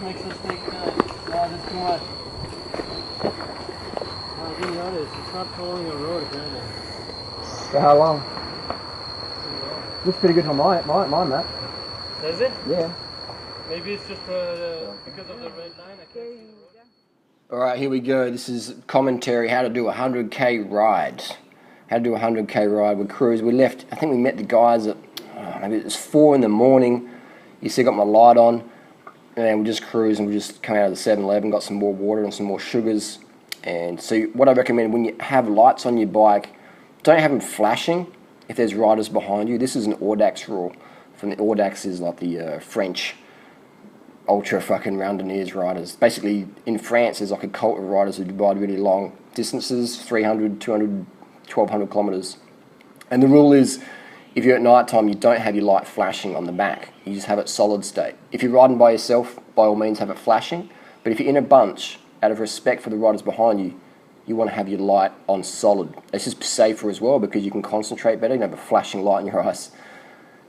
Makes us think there's too much. I didn't notice, it's not following a road apparently. For how long? Looks pretty good on my map. Does it? Yeah. Maybe it's just because of the red line. I can't see the road. Alright, here we go. This is commentary, how to do a 100k ride. How to do a 100k ride with crews. We left, I think we met the guys at, maybe it was 4 in the morning. You see I got my light on. And we just cruised and we just come out of the 7-Eleven, got some more water and some more sugars. And so what I recommend when you have lights on your bike, don't have them flashing if there's riders behind you. This is an Audax rule. From the Audax is like the French ultra fucking randonneurs riders. Basically in France there's like a cult of riders who ride really long distances, 300, 200, 1200 kilometers. And the rule is, if you're at night time, you don't have your light flashing on the back. You just have it solid state. If you're riding by yourself, by all means have it flashing. But if you're in a bunch, out of respect for the riders behind you, you want to have your light on solid. It's just safer as well because you can concentrate better. You don't have a flashing light in your eyes.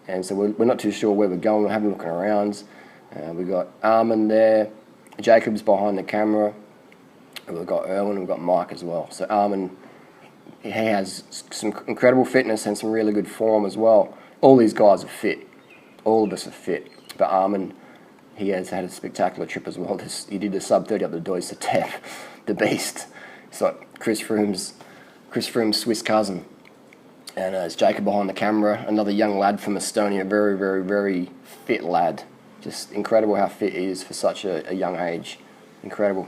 And so we're not too sure where we're going. We're having a look around. We've got Armin there. Jacob's behind the camera. We've got Erwin. We've got Mike as well. So Armin, he has some incredible fitness and some really good form as well. All these guys are fit. All of us are fit. But Armin, he has had a spectacular trip as well. He did a sub 30 up the Dois to Tep, the beast. It's like Chris Froome's Swiss cousin. And it's Jacob behind the camera, another young lad from Estonia, very, very, very fit lad. Just incredible how fit he is for such a young age. Incredible.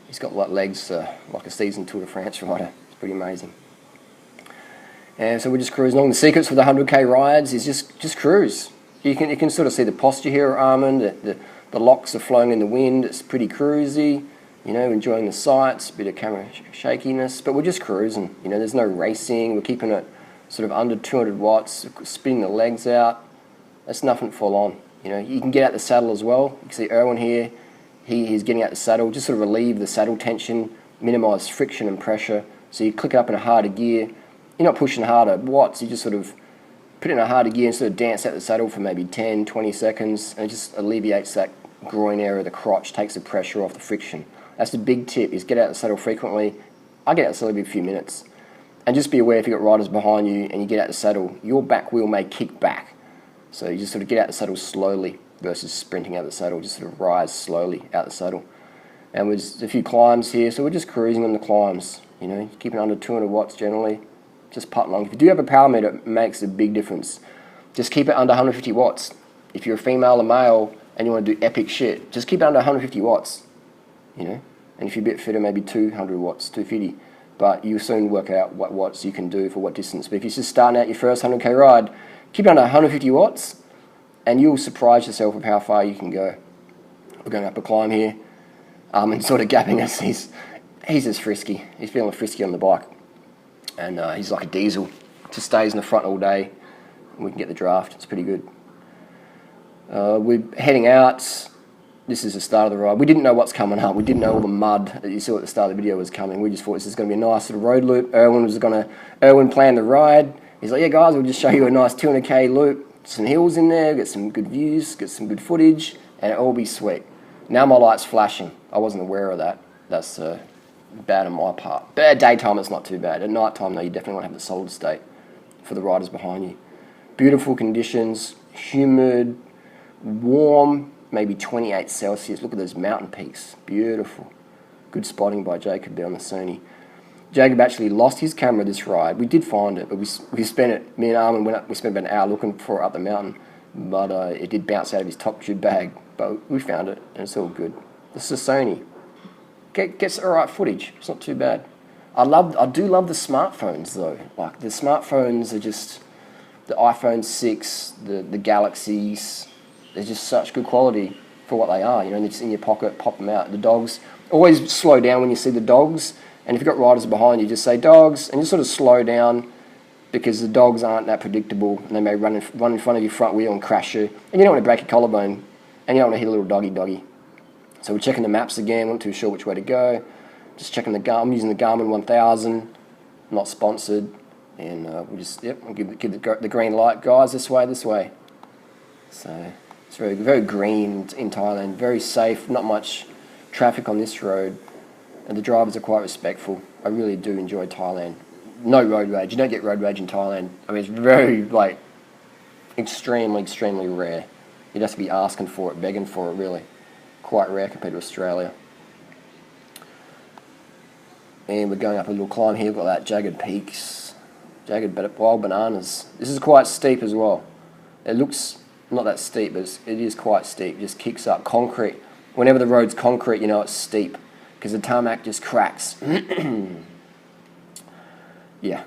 He's got like legs like a seasoned Tour de France rider. It's pretty amazing. And so we're just cruising along. The secrets for the 100k rides is just cruise. You can sort of see the posture here of Armin. The locks are flowing in the wind. It's pretty cruisy. You know, enjoying the sights, bit of camera shakiness, but we're just cruising. You know, there's no racing. We're keeping it sort of under 200 watts, spinning the legs out. That's nothing full on. You know, you can get out the saddle as well. You can see Erwin here. He's getting out the saddle, just sort of relieve the saddle tension, minimise friction and pressure. So you click it up in a harder gear. You're not pushing harder watts. You just sort of put it in a harder gear and sort of dance out the saddle for maybe 10, 20 seconds, and it just alleviates that groin area of the crotch, takes the pressure off the friction. That's the big tip, is get out the saddle frequently. I get out the saddle every few minutes. And just be aware if you've got riders behind you and you get out the saddle, your back wheel may kick back. So you just sort of get out the saddle slowly versus sprinting out the saddle, just sort of rise slowly out the saddle. And there's a few climbs here, so we're just cruising on the climbs, you know, keeping under 200 watts generally, just putt along. If you do have a power meter, it makes a big difference. Just keep it under 150 watts. If you're a female or male and you want to do epic shit, just keep it under 150 watts. You know, and if you're a bit fitter, maybe 200 watts, 250. But you'll soon work out what watts you can do for what distance. But if you're just starting out your first 100k ride, keep it under 150 watts, and you'll surprise yourself with how far you can go. We're going up a climb here. And sort of gapping us. He's just frisky. He's feeling frisky on the bike, and he's like a diesel. Just stays in the front all day. And we can get the draft. It's pretty good. We're heading out. This is the start of the ride. We didn't know what's coming up. We didn't know all the mud that you saw at the start of the video was coming. We just thought this is going to be a nice little road loop. Erwin planned the ride. He's like, yeah guys, we'll just show you a nice 200k loop. Some hills in there, get some good views, get some good footage, and it'll all be sweet. Now my light's flashing. I wasn't aware of that. That's bad on my part. But at daytime it's not too bad. At night time though, you definitely want to have the solid state for the riders behind you. Beautiful conditions, humid, warm, maybe 28 Celsius. Look at those mountain peaks. Beautiful. Good spotting by Jacob there on the Sony. Jacob actually lost his camera this ride. We did find it, but we spent it, me and Armin went up, we spent about an hour looking for it up the mountain, but it did bounce out of his top tube bag, but we found it, and it's all good. This is a Sony. Gets alright footage. It's not too bad. I do love the smartphones though. Like the smartphones are just, the iPhone 6, the Galaxies, they're just such good quality for what they are. You know, they're just in your pocket, pop them out. The dogs, always slow down when you see the dogs. And if you've got riders behind you, just say dogs, and just sort of slow down because the dogs aren't that predictable and they may run in front of your front wheel and crash you. And you don't want to break your collarbone and you don't want to hit a little doggy. So we're checking the maps again, not too sure which way to go. Just checking I'm using the Garmin 1000, not sponsored, and we'll just we'll give the green light, guys. This way. So it's very very green in Thailand, very safe, not much traffic on this road, and the drivers are quite respectful. I really do enjoy Thailand. No road rage. You don't get road rage in Thailand. I mean, it's very extremely rare. You'd have to be asking for it, begging for it, really. Quite rare compared to Australia. And we're going up a little climb here. We've got that jagged peaks, wild bananas. This is quite steep as well. It looks not that steep, but it is quite steep. It just kicks up. Concrete. Whenever the road's concrete, you know it's steep because the tarmac just cracks. Yeah,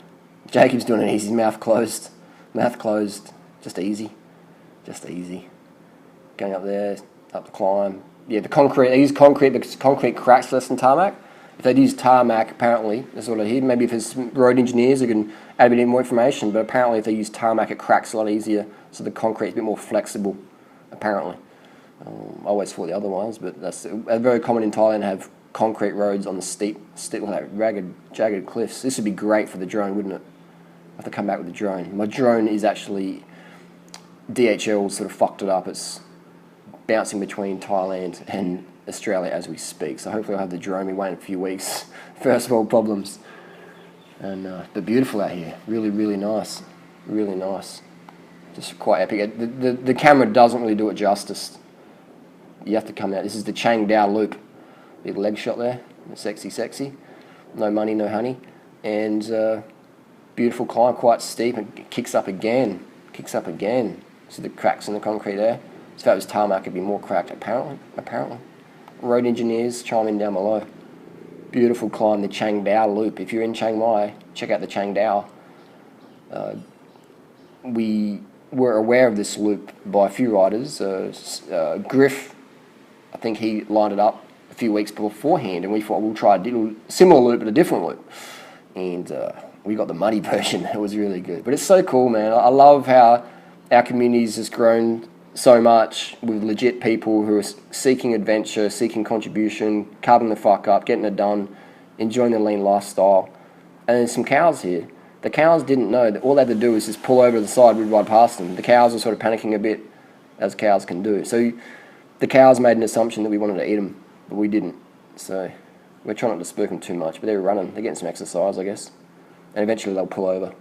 Jacob's doing it easy. Mouth closed. Just easy. Going up there, up the climb. Yeah, the concrete. They use concrete because concrete cracks less than tarmac. If they'd use tarmac, apparently, that's what I hear. Maybe if it's road engineers, they can add a bit more information. But apparently, if they use tarmac, it cracks a lot easier. So the concrete's a bit more flexible. Apparently, I always thought the other ones, but that's very common in Thailand to have concrete roads on the steep, ragged, jagged cliffs. This would be great for the drone, wouldn't it? I have to come back with the drone. My drone is actually DHL sort of fucked it up. It's bouncing between Thailand and Australia as we speak. So hopefully I'll have the drone. We wait a few weeks. First world problems. And but beautiful out here. Really, really nice. Really nice. Just quite epic. The camera doesn't really do it justice. You have to come out. This is the Changdao Loop. Big leg shot there. Sexy. No money, no honey. And beautiful climb, quite steep. And kicks up again. See the cracks in the concrete there? So if that was tarmac, it'd be more cracked, apparently. Road engineers, chime in down below. Beautiful climb, the Changdao Loop. If you're in Chiang Mai, check out the Changdao. We were aware of this loop by a few riders. Griff, I think he lined it up a few weeks beforehand, and we thought we'll try a similar loop but a different loop. And we got the muddy version. It was really good. But it's so cool, man. I love how our community's just grown so much with legit people who are seeking adventure, seeking contribution, carving the fuck up, getting it done, enjoying the lean lifestyle. And there's some cows here. The cows didn't know that all they had to do was just pull over to the side, we'd ride past them. The cows were sort of panicking a bit, as cows can do. So the cows made an assumption that we wanted to eat them, but we didn't. So we're trying not to spook them too much, but they're running. They're getting some exercise, I guess. And eventually they'll pull over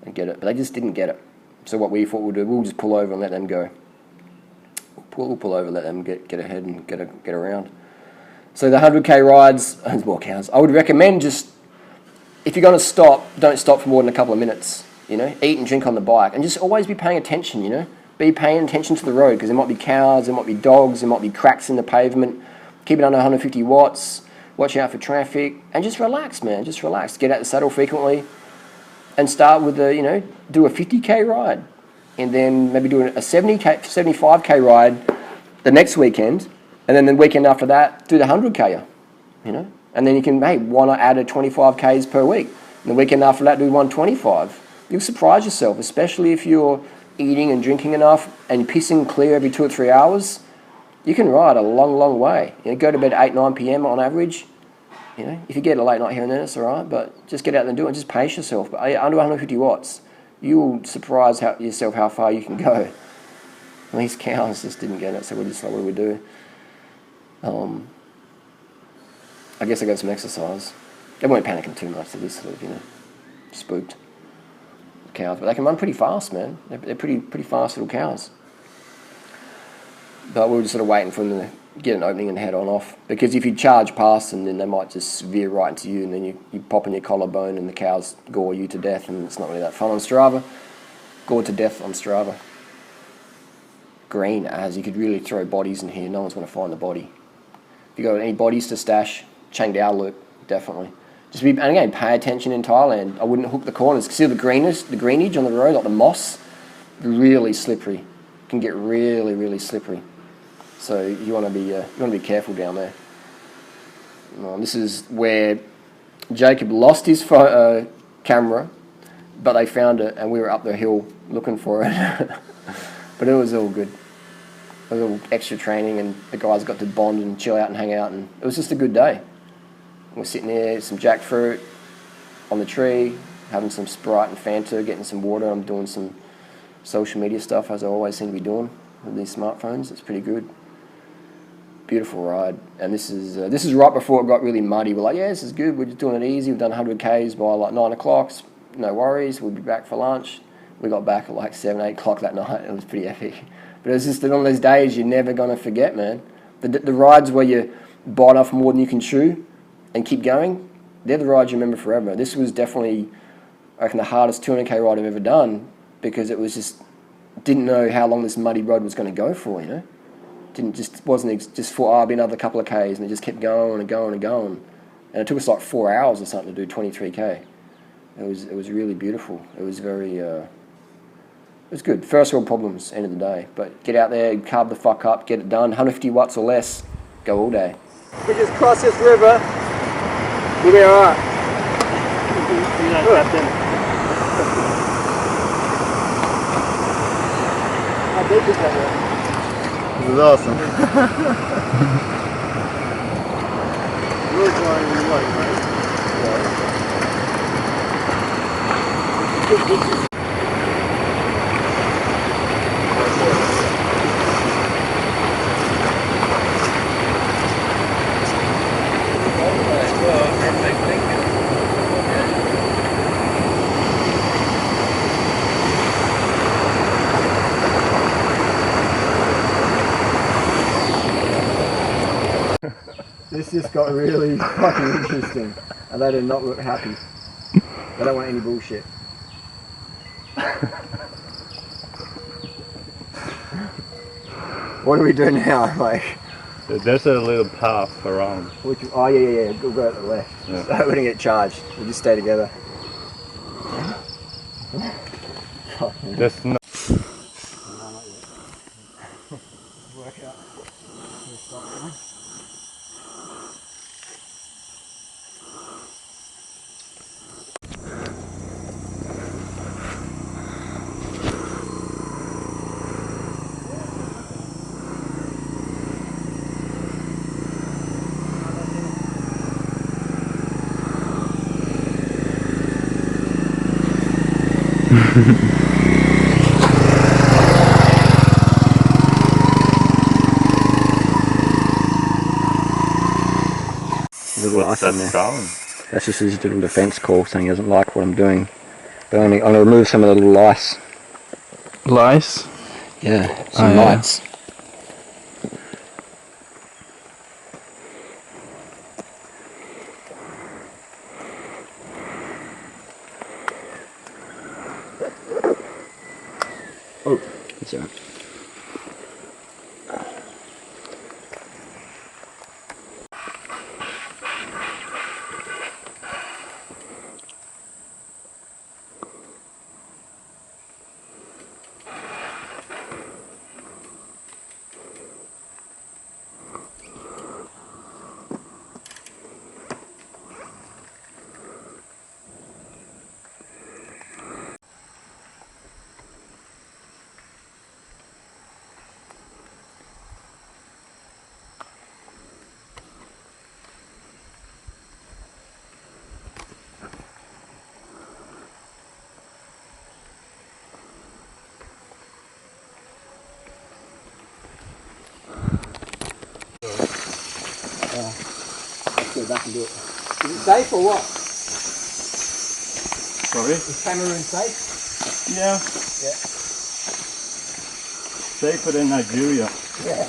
and get it. But they just didn't get it. So what we thought we'll do, we'll just pull over and let them go. We'll pull over, let them get ahead and get around. So the 100k rides, there's more cows. I would recommend just, if you're going to stop, don't stop for more than a couple of minutes. You know, eat and drink on the bike, and just always be paying attention. You know, be paying attention to the road because there might be cows, there might be dogs, there might be cracks in the pavement. Keep it under 150 watts. Watch out for traffic, and just relax, man. Just relax. Get out the saddle frequently, and start with do a 50k ride. And then maybe do a 75k ride the next weekend, and then the weekend after that, do the 100k, And then you can, why not add a 25k's per week? And the weekend after that, do 125. You'll surprise yourself, especially if you're eating and drinking enough and pissing clear every 2 or 3 hours. You can ride a long way. Go to bed at 8, 9 p.m. on average. If you get a late night here and there, it's all right, but just get out there and do it and just pace yourself. But under 150 watts. You'll surprise yourself how far you can go. And these cows just didn't get it, so we're just like, what do we do? I guess I got some exercise. They weren't panicking too much. They're just sort of, spooked. The cows, but they can run pretty fast, man. They're pretty fast little cows. But we were just sort of waiting for them to get an opening and head on off. Because if you charge past them, then they might just veer right into you, and then you pop in your collarbone and the cows gore you to death, and it's not really that fun on Strava. Gored to death on Strava. Green as you could really throw bodies in here. No one's going to find the body. If you got any bodies to stash, Changdao Loop, definitely. And again, pay attention in Thailand. I wouldn't hook the corners. See the greenage on the road, like the moss, really slippery. It can get really slippery. So you want to be careful down there. This is where Jacob lost his camera, but they found it, and we were up the hill looking for it. But it was all good. It was all extra training, and the guys got to bond and chill out and hang out, and it was just a good day. We're sitting there, some jackfruit on the tree, having some Sprite and Fanta, getting some water. I'm doing some social media stuff, as I always seem to be doing with these smartphones. It's pretty good. Beautiful ride. And this is right before it got really muddy. We're like, yeah, this is good. We're just doing it easy. We've done 100 Ks by like 9 o'clock. No worries. We'll be back for lunch. We got back at like 7, 8 o'clock that night. It was pretty epic. But it was just one of those days you're never going to forget, man. The rides where you bite off more than you can chew and keep going, they're the rides you remember forever. This was definitely, I reckon, the hardest 200K ride I've ever done, because it was just, didn't know how long this muddy road was going to go for, you know? Wasn't just for, I'll be another couple of Ks, and it just kept going and going and going. And it took us like 4 hours or something to do 23K. It was really beautiful. It was very, it was good. First world problems, end of the day. But get out there, carb the fuck up, get it done. 150 watts or less, go all day. We just cross this river, we'll be alright. How big is that river? This is awesome. Really flying in the light, right? This just got really fucking interesting, and they do not look happy. They don't want any bullshit. What do we do now? Like, there's a little path around. which? Oh yeah. We'll go at the left. Yeah. So we're gonna get charged. We'll just stay together. There's no. Work out. What's that sound? That's just his little defence call saying he doesn't like what I'm doing. But I'm going to remove some of the little lice. Lice? Yeah, some lights. Oh, that's all right. Let's go back and do it. Is it safe or what? Sorry? Is Cameroon safe? Yeah. Yeah. Safer than Nigeria. Yeah.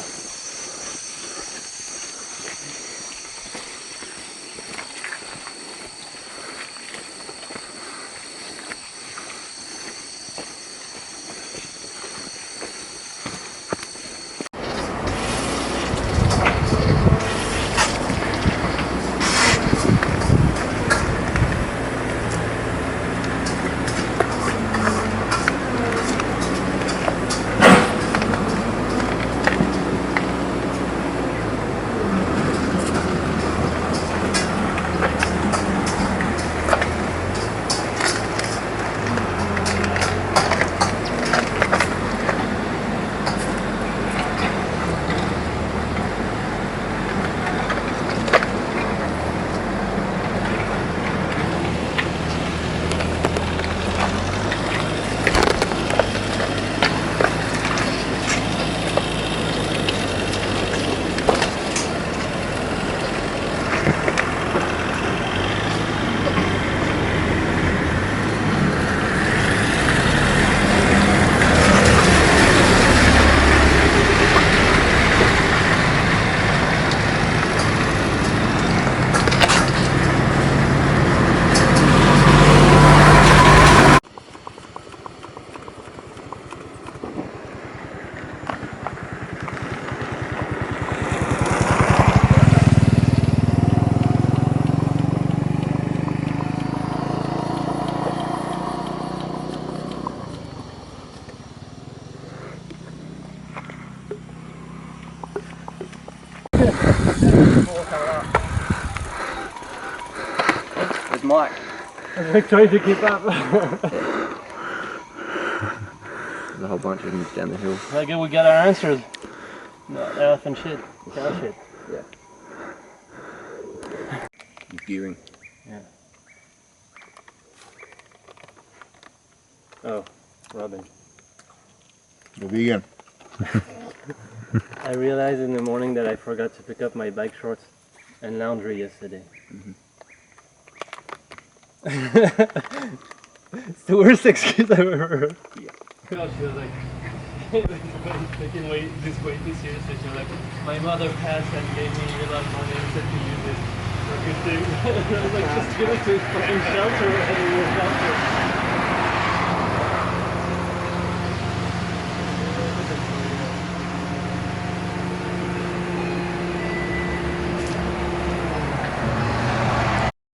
How's Mike? I'm like trying to keep up. There's a whole bunch of them down the hill. Okay, we got our answers. No, elephant shit. Cow shit. Yeah. Gearing. Yeah. Oh, Robin. The vegan. I realized in the morning that I forgot to pick up my bike shorts and laundry yesterday. It's the worst excuse I've ever heard. Yeah. She was like, taking this way too seriously. She was like, my mother passed and gave me a lot of money and said to use it for good things. And I was like, just give it to fucking shelter.